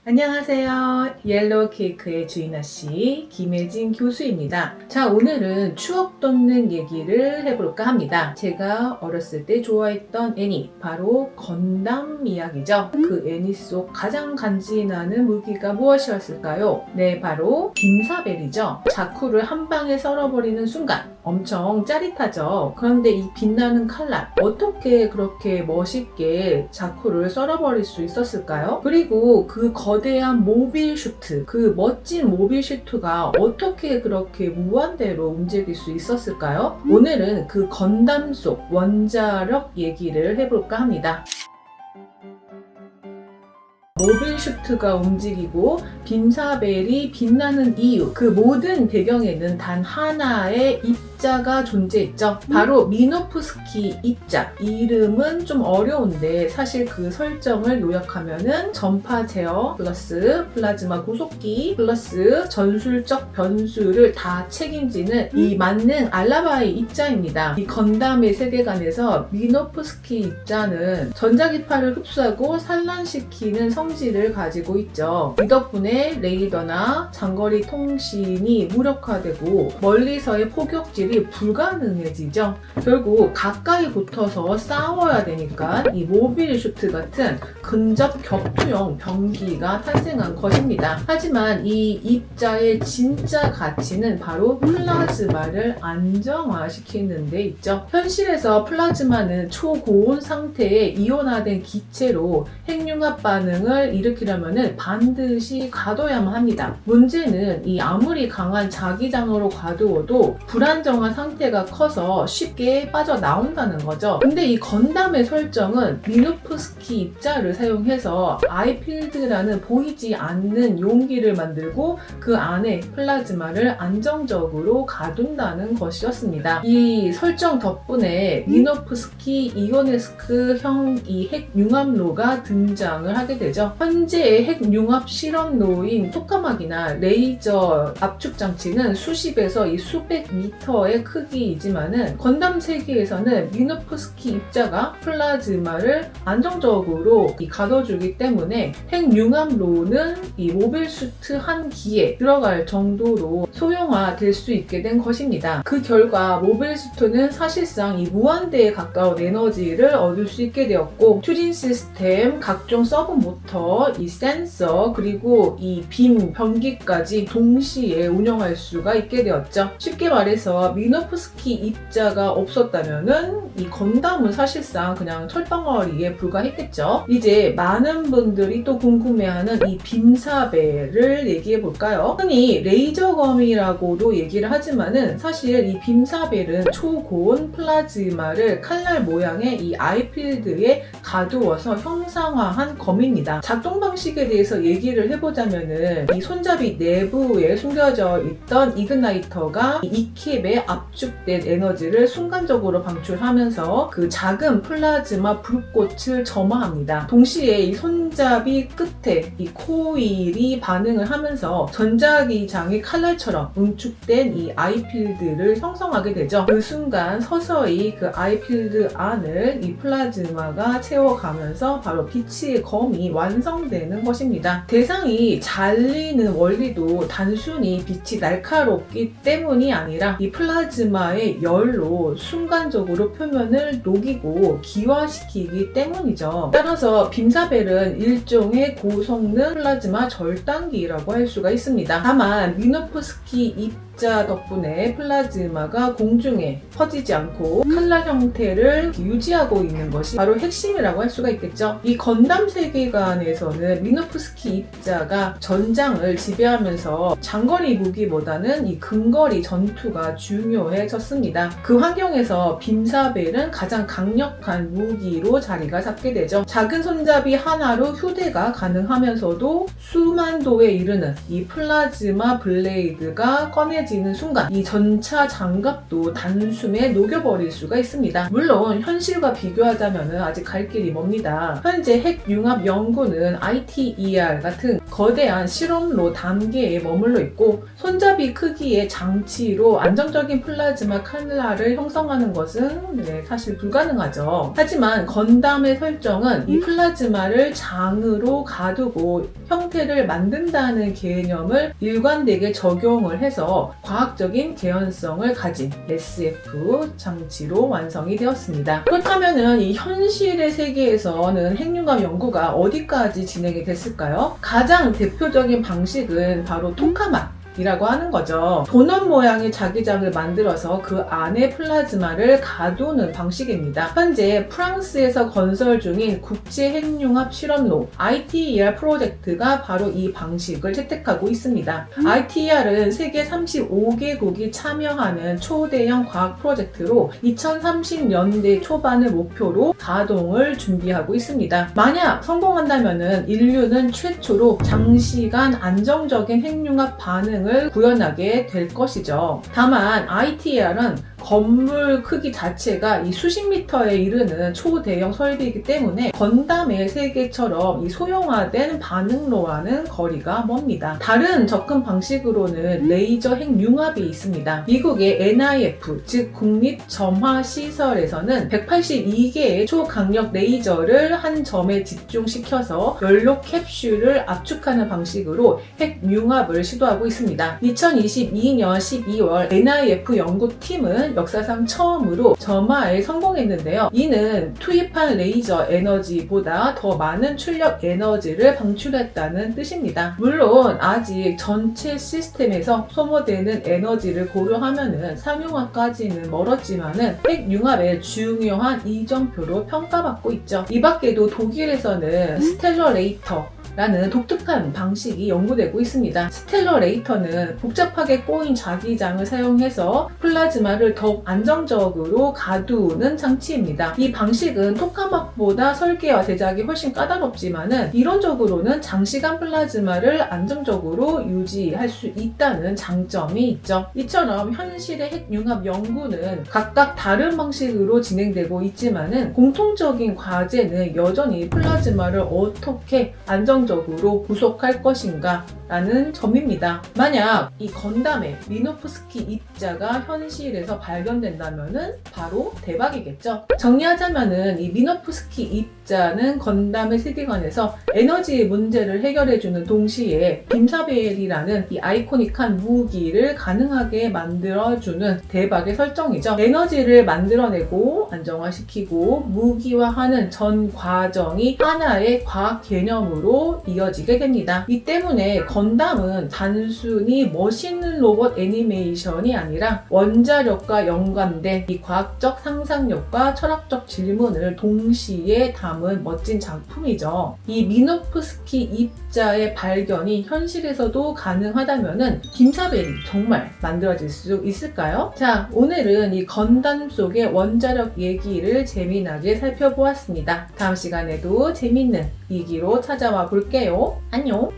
안녕하세요. 옐로우 케이크의 주인아씨 김혜진 교수입니다. 자, 오늘은 추억 돋는 얘기를 해볼까 합니다. 제가 어렸을 때 좋아했던 애니, 바로 건담 이야기죠. 그 애니 속 가장 간지나는 무기가 무엇이었을까요? 네, 바로 빔사벨이죠. 자쿠를 한 방에 썰어버리는 순간 엄청 짜릿하죠. 그런데 이 빛나는 칼날, 어떻게 그렇게 멋있게 자쿠를 썰어버릴 수 있었을까요? 그리고 그 거대한 모빌 슈트, 그 멋진 모빌 슈트가 어떻게 그렇게 무한대로 움직일 수 있었을까요? 오늘은 그 건담 속 원자력 얘기를 해볼까 합니다. 모빌 슈트가 움직이고 빔사벨이 빛나는 이유, 그 모든 배경에는 단 하나의 입자가 존재했죠. 바로 미노프스키 입자. 이름은 좀 어려운데 사실 그 설정을 요약하면은 전파 제어 플러스 플라즈마 고속기 플러스 전술적 변수를 다 책임지는 이 만능 알라바이 입자입니다. 이 건담의 세계관에서 미노프스키 입자는 전자기파를 흡수하고 산란시키는 성질을 가지고 있죠. 이 덕분에 레이더나 장거리 통신이 무력화되고 멀리서의 포격질이 불가능해지죠. 결국 가까이 붙어서 싸워야 되니까 이 모빌 슈트 같은 근접 격투용 병기가 탄생한 것입니다. 하지만 이 입자의 진짜 가치는 바로 플라즈마를 안정화시키는 데 있죠. 현실에서 플라즈마는 초고온 상태에 이온화된 기체로 핵융합 반응을 일으키려면 반드시 가둬야만 합니다. 문제는 이 아무리 강한 자기장으로 가두어도 불안정한 상태가 커서 쉽게 빠져나온다는 거죠. 근데 이 건담의 설정은 미노프스키 입자를 사용해서 아이필드라는 보이지 않는 용기를 만들고 그 안에 플라즈마를 안정적으로 가둔다는 것이었습니다. 이 설정 덕분에 미노프스키 이오네스크형 이 핵융합로가 등장을 하게 되죠. 현재의 핵융합 실험로인 토카막이나 레이저 압축 장치는 수십에서 이 수백 미터의 크기이지만은 건담 세계에서는 미노프스키 입자가 플라즈마를 안정적으로 가둬주기 때문에 핵융합로는 이 모빌 슈트 한 기에 들어갈 정도로 소형화될 수 있게 된 것입니다. 그 결과 모빌 슈트는 사실상 이 무한대에 가까운 에너지를 얻을 수 있게 되었고, 추진 시스템, 각종 서브 모터, 이 센서, 그리고 이 빔 병기까지 동시에 운영할 수가 있게 되었죠. 쉽게 말해서 미노프스키 입자가 없었다면은 이 건담은 사실상 그냥 철덩어리에 불과했겠죠. 이제 많은 분들이 또 궁금해하는 이 빔사벨을 얘기해 볼까요? 흔히 레이저검이라고도 얘기를 하지만은 사실 이 빔사벨은 초고온 플라즈마를 칼날 모양의 이 아이필드에 가두어서 형상화한 검입니다. 작동 방식에 대해서 얘기를 해보자면은 이 손잡이 내부에 숨겨져 있던 이그나이터가 이 캡에 압축된 에너지를 순간적으로 방출하면서 그 작은 플라즈마 불꽃을 점화합니다. 동시에 이 손잡이 끝에 이 코일이 반응을 하면서 전자기장이 칼날처럼 응축된 이 아이필드를 형성하게 되죠. 그 순간 서서히 그 아이필드 안을 이 플라즈마가 채워가면서 바로 빛의 검이 완성되는 것입니다. 대상이 잘리는 원리도 단순히 빛이 날카롭기 때문이 아니라 이 플라즈마의 열로 순간적으로 표면을 녹이고 기화시키기 때문이죠. 따라서 빔사벨은 일종의 고성능 플라즈마 절단기라고 할 수가 있습니다. 다만 미노프스키 입자 덕분에 플라즈마가 공중에 퍼지지 않고 칼날 형태를 유지하고 있는 것이 바로 핵심이라고 할 수가 있겠죠. 이 건담 세계관에서는 미노프스키 입자가 전장을 지배하면서 장거리 무기보다는 이 근거리 전투가 중요해졌습니다. 그 환경에서 빔사벨은 가장 강력한 무기로 자리가 잡게 되죠. 작은 손잡이 하나로 휴대가 가능하면서도 수만 도에 이르는 이 플라즈마 블레이드가 꺼내지 강해지는 순간 이 전차 장갑도 단숨에 녹여버릴 수가 있습니다. 물론 현실과 비교하자면 아직 갈 길이 멉니다. 현재 핵융합 연구는 ITER 같은 거대한 실험로 단계에 머물러 있고 손잡이 크기의 장치로 안정적인 플라즈마 칼날을 형성하는 것은 사실 불가능하죠. 하지만 건담의 설정은 이 플라즈마를 장으로 가두고 형태를 만든다는 개념을 일관되게 적용을 해서 과학적인 개연성을 가진 SF 장치로 완성이 되었습니다. 그렇다면 이 현실의 세계에서는 핵융합 연구가 어디까지 진행이 됐을까요? 가장 대표적인 방식은 바로 토카마 이라고 하는 거죠. 도넛 모양의 자기장을 만들어서 그 안에 플라즈마를 가두는 방식입니다. 현재 프랑스에서 건설 중인 국제 핵융합 실험로 ITER 프로젝트가 바로 이 방식을 채택하고 있습니다. ITER은 세계 35개국이 참여하는 초대형 과학 프로젝트로 2030년대 초반을 목표로 가동을 준비하고 있습니다. 만약 성공한다면 인류는 최초로 장시간 안정적인 핵융합 반응을 구현하게 될 것이죠. 다만 ITER은 건물 크기 자체가 이 수십 미터에 이르는 초대형 설비이기 때문에 건담의 세계처럼 이 소형화된 반응로와는 거리가 멉니다. 다른 접근 방식으로는 레이저 핵융합이 있습니다. 미국의 NIF, 즉 국립점화시설에서는 182개의 초강력 레이저를 한 점에 집중시켜서 연료 캡슐을 압축하는 방식으로 핵융합을 시도하고 있습니다. 2022년 12월 NIF 연구팀은 역사상 처음으로 점화에 성공했는데요. 이는 투입한 레이저 에너지보다 더 많은 출력 에너지를 방출했다는 뜻입니다. 물론 아직 전체 시스템에서 소모되는 에너지를 고려하면 상용화까지는 멀었지만은 핵융합의 중요한 이정표로 평가받고 있죠. 이 밖에도 독일에서는 스텔러레이터 라는 독특한 방식이 연구되고 있습니다. 스텔러레이터는 복잡하게 꼬인 자기장을 사용해서 플라즈마를 더욱 안정적으로 가두는 장치입니다. 이 방식은 토카막보다 설계와 제작이 훨씬 까다롭지만은 이론적으로는 장시간 플라즈마를 안정적으로 유지할 수 있다는 장점이 있죠. 이처럼 현실의 핵융합 연구는 각각 다른 방식으로 진행되고 있지만은 공통적인 과제는 여전히 플라즈마를 어떻게 안정적으로 구속할 것인가 라는 점입니다. 만약 이 건담의 미노프스키 입자가 현실에서 발견된다면 바로 대박이겠죠. 정리하자면은 이 미노프스키 입자는 건담의 세계관에서 에너지 문제를 해결해주는 동시에 빔사벨이라는 이 아이코닉한 무기를 가능하게 만들어주는 대박의 설정이죠. 에너지를 만들어내고 안정화시키고 무기화하는 전 과정이 하나의 과학 개념으로 이어지게 됩니다. 이 때문에 건담은 단순히 멋있는 로봇 애니메이션이 아니라 원자력과 연관된 이 과학적 상상력과 철학적 질문을 동시에 담은 멋진 작품이죠. 이 미노프스키 입자의 발견이 현실에서도 가능하다면은 빔사벨이 정말 만들어질 수 있을까요? 자, 오늘은 이 건담 속의 원자력 얘기를 재미나게 살펴보았습니다. 다음 시간에도 재밌는 이기로 찾아와 볼게요. 안녕!